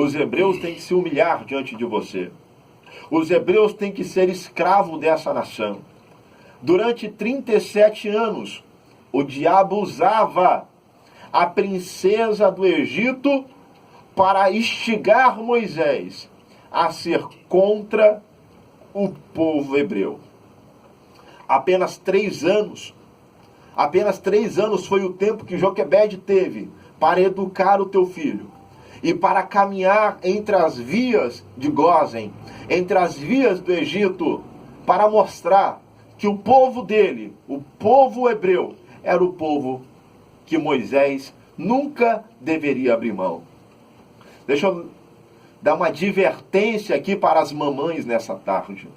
Os hebreus têm que se humilhar diante de você. Os hebreus têm que ser escravos dessa nação. Durante 37 anos, o diabo usava a princesa do Egito para instigar Moisés a ser contra o povo hebreu. Apenas 3 anos foi o tempo que Joquebede teve para educar o teu filho e para caminhar entre as vias de Gósen, entre as vias do Egito, para mostrar que o povo dele, o povo hebreu, era o povo que Moisés nunca deveria abrir mão. Deixa eu dar uma advertência aqui para as mamães nessa tarde.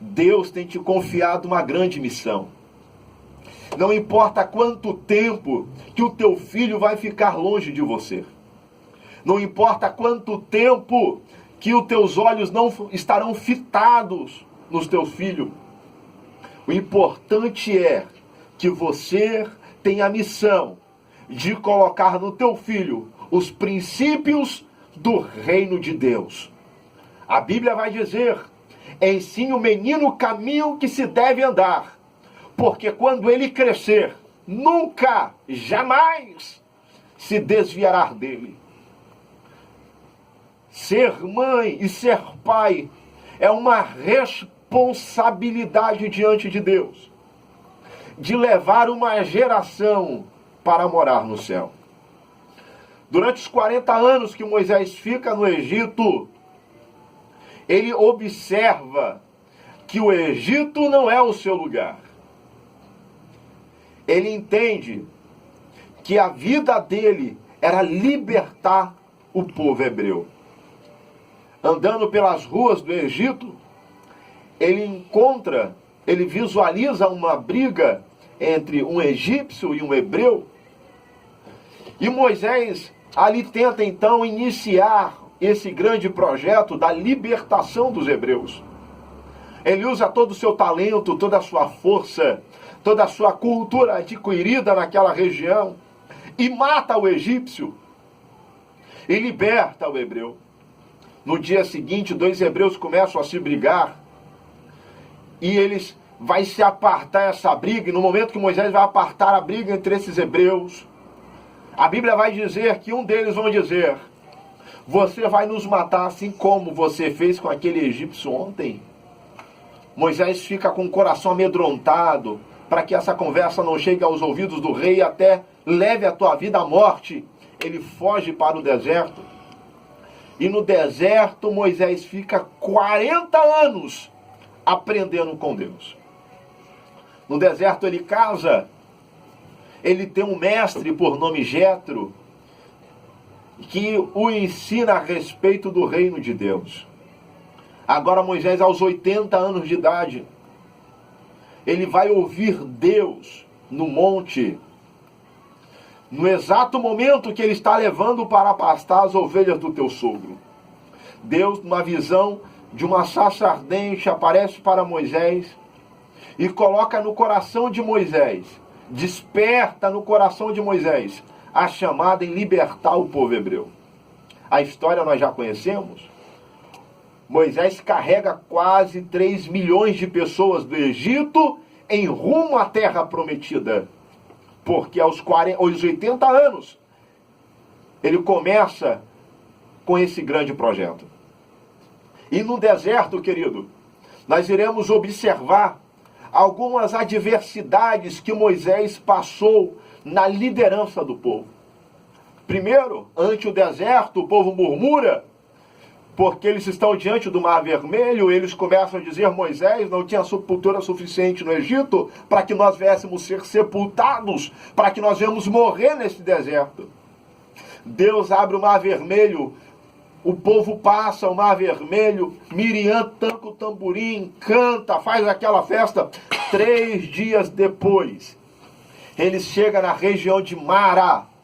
Deus tem te confiado uma grande missão. Não importa quanto tempo que o teu filho vai ficar longe de você. Não importa quanto tempo que os teus olhos não estarão fitados nos teus filhos. O importante é que você tenha a missão de colocar no teu filho os princípios do reino de Deus. A Bíblia vai dizer: ensine o menino o caminho que se deve andar, porque quando ele crescer, nunca, jamais se desviará dele. Ser mãe e ser pai é uma responsabilidade diante de Deus, de levar uma geração para morar no céu. Durante os 40 anos que Moisés fica no Egito, ele observa que o Egito não é o seu lugar. Ele entende que a vida dele era libertar o povo hebreu. Andando pelas ruas do Egito, ele visualiza uma briga entre um egípcio e um hebreu. E Moisés ali tenta então iniciar esse grande projeto da libertação dos hebreus. Ele usa todo o seu talento, toda a sua força, toda a sua cultura adquirida naquela região e mata o egípcio e liberta o hebreu. No dia seguinte, 2 hebreus começam a se brigar e eles vão se apartar essa briga. E no momento que Moisés vai apartar a briga entre esses hebreus, a Bíblia vai dizer que um deles vai dizer: você vai nos matar assim como você fez com aquele egípcio ontem? Moisés fica com o coração amedrontado para que essa conversa não chegue aos ouvidos do rei e até leve a tua vida à morte. Ele foge para o deserto. E no deserto Moisés fica 40 anos aprendendo com Deus. No deserto ele casa. Ele tem um mestre por nome Jetro, que o ensina a respeito do reino de Deus. Agora Moisés, aos 80 anos de idade, ele vai ouvir Deus no monte, no exato momento que ele está levando para pastar as ovelhas do teu sogro. Deus, numa visão de uma sarça ardente, aparece para Moisés e coloca no coração de Moisés, desperta no coração de Moisés a chamada em libertar o povo hebreu. A história nós já conhecemos. Moisés carrega quase 3 milhões de pessoas do Egito em rumo à terra prometida. Porque aos 80 anos ele começa com esse grande projeto. E no deserto, querido, nós iremos observar algumas adversidades que Moisés passou na liderança do povo. Primeiro, ante o deserto, o povo murmura, porque eles estão diante do Mar Vermelho, eles começam a dizer: Moisés, não tinha sepultura suficiente no Egito para que nós viéssemos ser sepultados, para que nós viemos morrer nesse deserto. Deus abre o Mar Vermelho, o povo passa o Mar Vermelho, Miriam toca o tamborim, canta, faz aquela festa. 3 dias depois, eles chegam na região de Mara.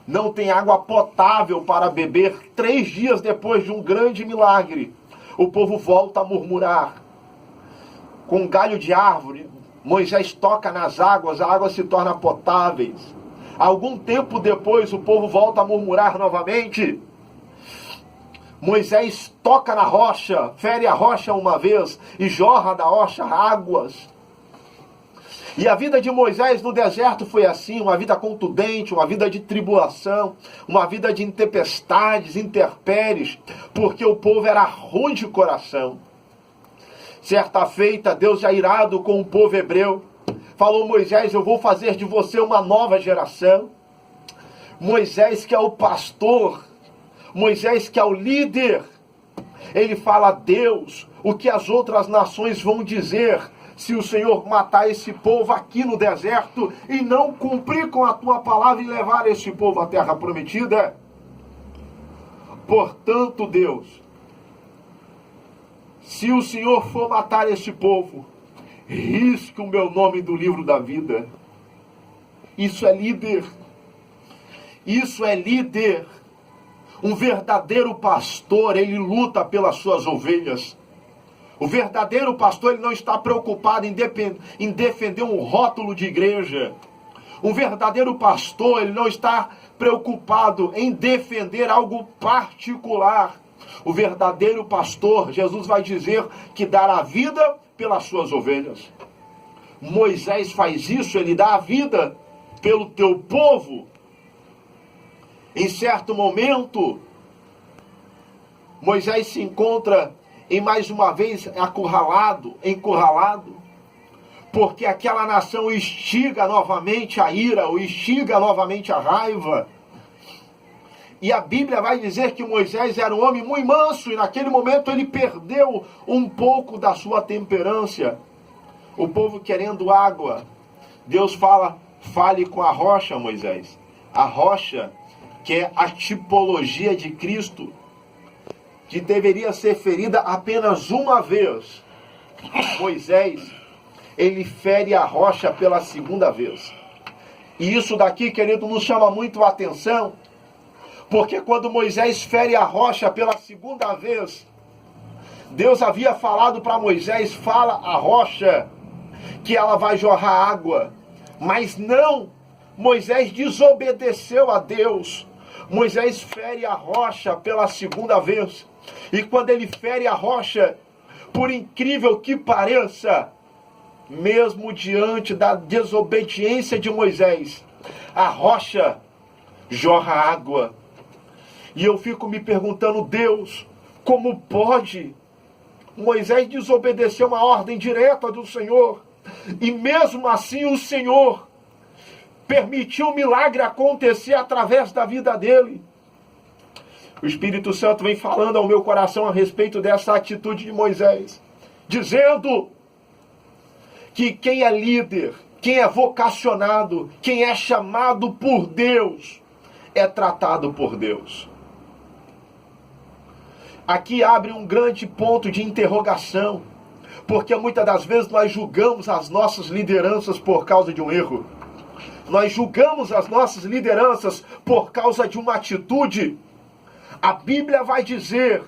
Não tem água potável para beber. 3 dias depois de um grande milagre, o povo volta a murmurar. Com um galho de árvore, Moisés toca nas águas, a água se torna potáveis. Algum tempo depois, o povo volta a murmurar novamente. Moisés toca na rocha, fere a rocha uma vez e jorra da rocha águas. E a vida de Moisés no deserto foi assim, uma vida contundente, uma vida de tribulação, uma vida de tempestades, intempéries, porque o povo era ruim de coração. Certa feita, Deus, já irado com o povo hebreu, falou: Moisés, eu vou fazer de você uma nova geração. Moisés, que é o pastor, Moisés, que é o líder, ele fala: Deus, o que as outras nações vão dizer se o Senhor matar esse povo aqui no deserto e não cumprir com a tua palavra e levar esse povo à terra prometida? Portanto, Deus, se o Senhor for matar esse povo, risque o meu nome do livro da vida. Isso é líder. Isso é líder. Um verdadeiro pastor, ele luta pelas suas ovelhas. O verdadeiro pastor, ele não está preocupado em defender um rótulo de igreja. Um verdadeiro pastor, ele não está preocupado em defender algo particular. O verdadeiro pastor, Jesus vai dizer que dará a vida pelas suas ovelhas. Moisés faz isso, ele dá a vida pelo teu povo. Em certo momento, Moisés se encontra e mais uma vez encurralado, porque aquela nação instiga novamente a ira, ou instiga novamente a raiva. E a Bíblia vai dizer que Moisés era um homem muito manso, e naquele momento ele perdeu um pouco da sua temperança. O povo querendo água. Deus fala: fale com a rocha, Moisés. A rocha, que é a tipologia de Cristo, que deveria ser ferida apenas uma vez. Moisés, ele fere a rocha pela segunda vez. E isso daqui, querido, nos chama muito a atenção, porque quando Moisés fere a rocha pela segunda vez, Deus havia falado para Moisés: fala a rocha que ela vai jorrar água. Mas não, Moisés desobedeceu a Deus. Moisés fere a rocha pela segunda vez. E quando ele fere a rocha, por incrível que pareça, mesmo diante da desobediência de Moisés, a rocha jorra água. E eu fico me perguntando: Deus, como pode? Moisés desobedeceu uma ordem direta do Senhor, e mesmo assim o Senhor permitiu o milagre acontecer através da vida dele. O Espírito Santo vem falando ao meu coração a respeito dessa atitude de Moisés, dizendo que quem é líder, quem é vocacionado, quem é chamado por Deus, é tratado por Deus. Aqui abre um grande ponto de interrogação, porque muitas das vezes nós julgamos as nossas lideranças por causa de um erro. Nós julgamos as nossas lideranças por causa de uma atitude. A Bíblia vai dizer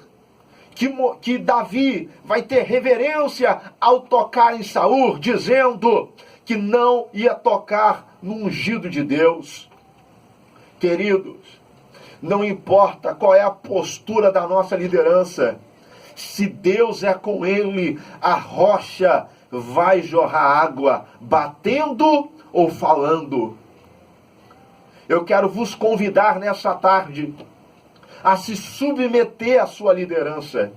que Davi vai ter reverência ao tocar em Saul, dizendo que não ia tocar no ungido de Deus. Queridos, não importa qual é a postura da nossa liderança, se Deus é com ele, a rocha vai jorrar água, batendo ou falando. Eu quero vos convidar nessa tarde a se submeter à sua liderança.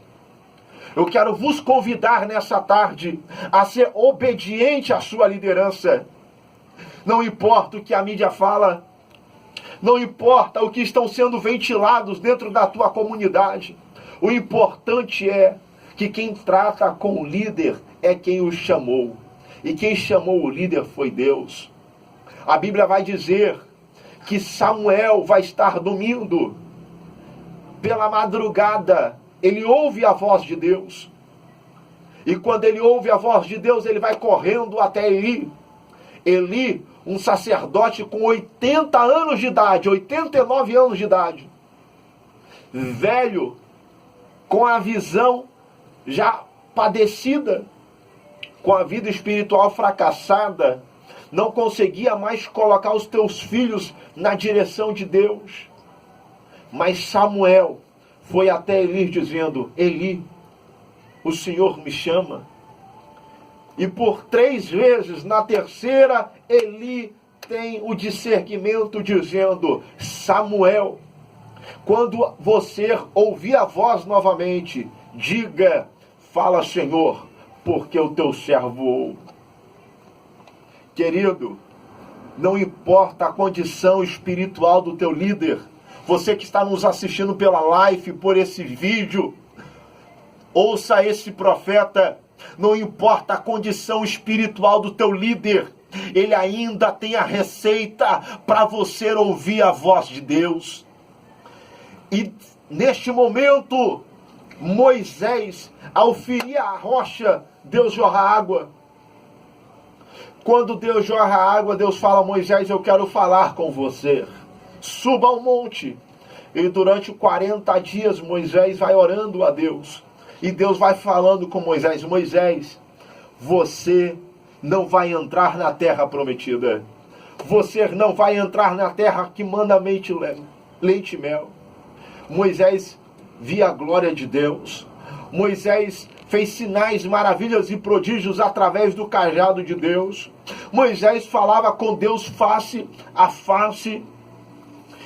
Eu quero vos convidar nessa tarde a ser obediente à sua liderança. Não importa o que a mídia fala, não importa o que estão sendo ventilados dentro da tua comunidade. O importante é que quem trata com o líder é quem o chamou. E quem chamou o líder foi Deus. A Bíblia vai dizer que Samuel vai estar dormindo. Pela madrugada, ele ouve a voz de Deus. E quando ele ouve a voz de Deus, ele vai correndo até Eli. Eli, um sacerdote com 80 anos de idade, 89 anos de idade. Velho, com a visão já padecida, com a vida espiritual fracassada, não conseguia mais colocar os teus filhos na direção de Deus. Mas Samuel foi até Eli dizendo: Eli, o Senhor me chama. E por 3 vezes, na terceira, Eli tem o discernimento dizendo: Samuel. Quando você ouvir a voz novamente, diga: fala, Senhor, porque o teu servo ouve. Querido, não importa a condição espiritual do teu líder, você que está nos assistindo pela live, por esse vídeo, ouça esse profeta. Não importa a condição espiritual do teu líder, ele ainda tem a receita para você ouvir a voz de Deus. E neste momento, Moisés, ao ferir a rocha, Deus jorra água. Quando Deus jorra água, Deus fala: Moisés, eu quero falar com você. Suba ao monte. E durante 40 dias, Moisés vai orando a Deus. E Deus vai falando com Moisés: Moisés, você não vai entrar na terra prometida. Você não vai entrar na terra que manda leite e mel. Moisés via a glória de Deus. Moisés fez sinais, maravilhas e prodígios através do cajado de Deus. Moisés falava com Deus face a face,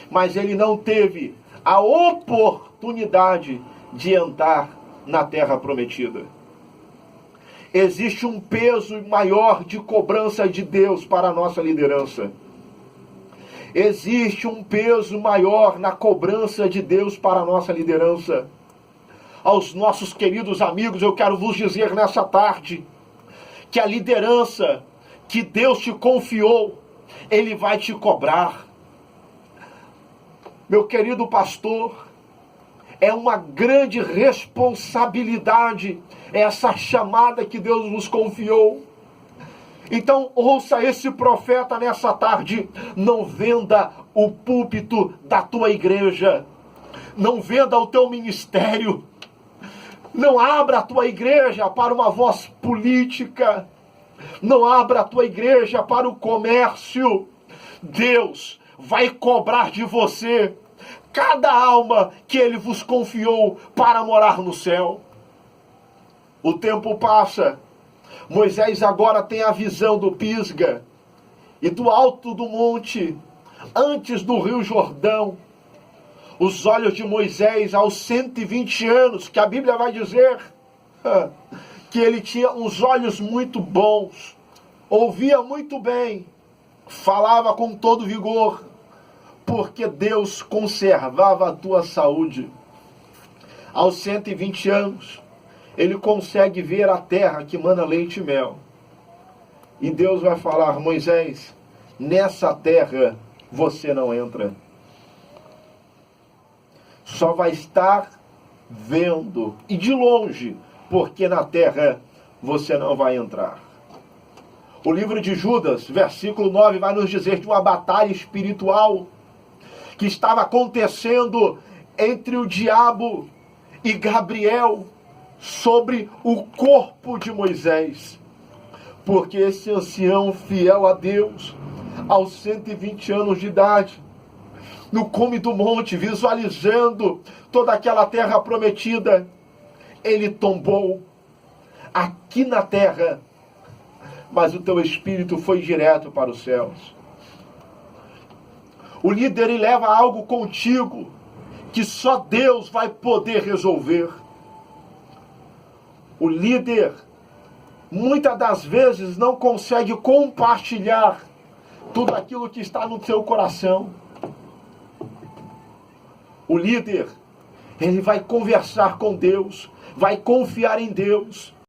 mas ele não teve a oportunidade de entrar na terra prometida. Existe um peso maior de cobrança de Deus para a nossa liderança. Existe um peso maior na cobrança de Deus para a nossa liderança. Aos nossos queridos amigos, eu quero vos dizer nessa tarde que a liderança que Deus te confiou, Ele vai te cobrar. Meu querido pastor, é uma grande responsabilidade essa chamada que Deus nos confiou. Então ouça esse profeta nessa tarde: não venda o púlpito da tua igreja, não venda o teu ministério, não abra a tua igreja para uma voz política, não abra a tua igreja para o comércio. Deus vai cobrar de você cada alma que Ele vos confiou para morar no céu. O tempo passa. Moisés agora tem a visão do Pisga e do alto do monte, antes do rio Jordão. Os olhos de Moisés aos 120 anos, que a Bíblia vai dizer que ele tinha uns olhos muito bons, ouvia muito bem, falava com todo vigor, porque Deus conservava a tua saúde. Aos 120 anos, ele consegue ver a terra que mana leite e mel. E Deus vai falar: Moisés, nessa terra você não entra. Só vai estar vendo, e de longe, porque na terra você não vai entrar. O livro de Judas, versículo 9, vai nos dizer de uma batalha espiritual que estava acontecendo entre o diabo e Gabriel sobre o corpo de Moisés. Porque esse ancião fiel a Deus, aos 120 anos de idade, no cume do monte, visualizando toda aquela terra prometida, ele tombou aqui na terra, mas o teu espírito foi direto para os céus. O líder, ele leva algo contigo que só Deus vai poder resolver. O líder, muitas das vezes, não consegue compartilhar tudo aquilo que está no seu coração. O líder, ele vai conversar com Deus, vai confiar em Deus.